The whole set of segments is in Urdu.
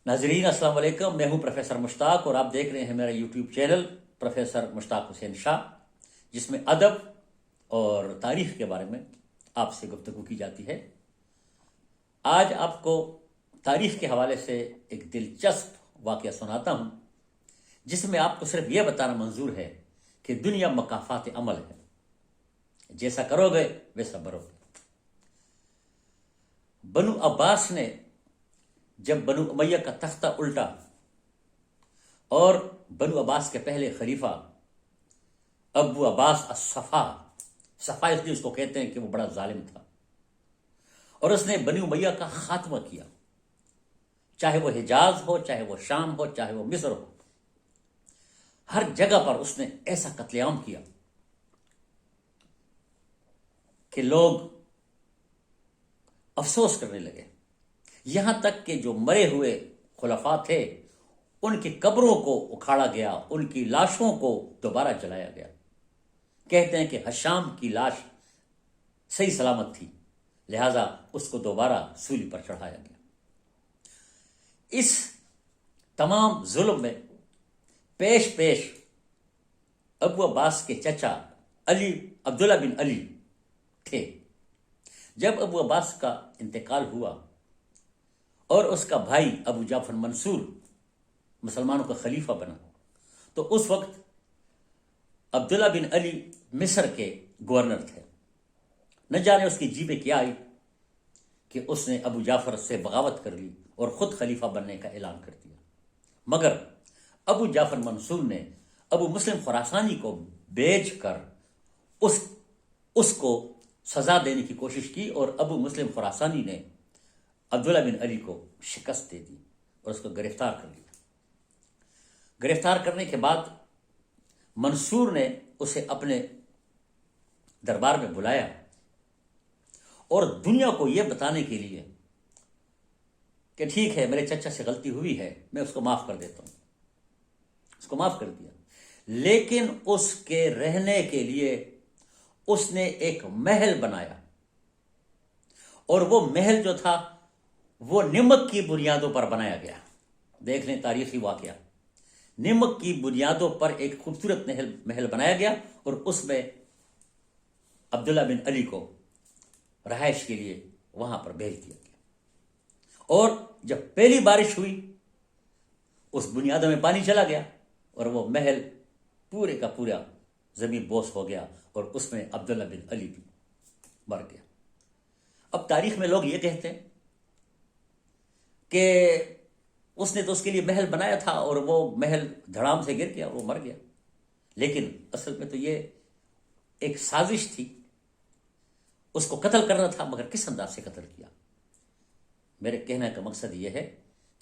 ناظرین السلام علیکم، میں ہوں پروفیسر مشتاق اور آپ دیکھ رہے ہیں میرا یوٹیوب چینل پروفیسر مشتاق حسین شاہ، جس میں ادب اور تاریخ کے بارے میں آپ سے گفتگو کی جاتی ہے۔ آج آپ کو تاریخ کے حوالے سے ایک دلچسپ واقعہ سناتا ہوں، جس میں آپ کو صرف یہ بتانا منظور ہے کہ دنیا مکافات عمل ہے، جیسا کرو گے ویسا برو گے۔ بنو عباس نے جب بنو امیہ کا تختہ الٹا اور بنو عباس کے پہلے خلیفہ ابو عباس الصفا اس لیے اس کو کہتے ہیں کہ وہ بڑا ظالم تھا، اور اس نے بنو امیہ کا خاتمہ کیا، چاہے وہ حجاز ہو، چاہے وہ شام ہو، چاہے وہ مصر ہو، ہر جگہ پر اس نے ایسا قتل عام کیا کہ لوگ افسوس کرنے لگے، یہاں تک کہ جو مرے ہوئے خلفاء تھے ان کی قبروں کو اکھاڑا گیا، ان کی لاشوں کو دوبارہ جلایا گیا۔ کہتے ہیں کہ ہشام کی لاش صحیح سلامت تھی، لہذا اس کو دوبارہ سولی پر چڑھایا گیا۔ اس تمام ظلم میں پیش ابو عباس کے چچا عبداللہ بن علی تھے۔ جب ابو عباس کا انتقال ہوا اور اس کا بھائی ابو جعفر منصور مسلمانوں کا خلیفہ بنا، تو اس وقت عبداللہ بن علی مصر کے گورنر تھے۔ نہ جانے اس کی جیبیں کیا آئی کہ اس نے ابو جعفر سے بغاوت کر لی اور خود خلیفہ بننے کا اعلان کر دیا، مگر ابو جعفر منصور نے ابو مسلم خراسانی کو بھیج کر اس کو سزا دینے کی کوشش کی، اور ابو مسلم خراسانی نے عبداللہ بن علی کو شکست دے دی اور اس کو گرفتار کر لیا۔ گرفتار کرنے کے بعد منصور نے اسے اپنے دربار میں بلایا اور دنیا کو یہ بتانے کے لیے کہ ٹھیک ہے میرے چچا سے غلطی ہوئی ہے، میں اس کو معاف کر دیتا ہوں، اس کو معاف کر دیا، لیکن اس کے رہنے کے لیے اس نے ایک محل بنایا، اور وہ محل جو تھا وہ نمک کی بنیادوں پر بنایا گیا۔ دیکھ لیں تاریخی واقعہ، نمک کی بنیادوں پر ایک خوبصورت محل بنایا گیا، اور اس میں عبداللہ بن علی کو رہائش کے لیے وہاں پر بھیج دیا گیا۔ اور جب پہلی بارش ہوئی اس بنیادوں میں پانی چلا گیا اور وہ محل پورے کا پورا زمین بوس ہو گیا، اور اس میں عبداللہ بن علی بھی مر گیا۔ اب تاریخ میں لوگ یہ کہتے ہیں کہ اس نے تو اس کے لیے محل بنایا تھا اور وہ محل دھڑام سے گر گیا اور وہ مر گیا، لیکن اصل میں تو یہ ایک سازش تھی، اس کو قتل کرنا تھا، مگر کس انداز سے قتل کیا؟ میرے کہنے کا مقصد یہ ہے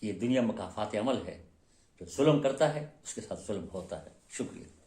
کہ یہ دنیا مکافات عمل ہے، جو ظلم کرتا ہے اس کے ساتھ ظلم ہوتا ہے۔ شکریہ۔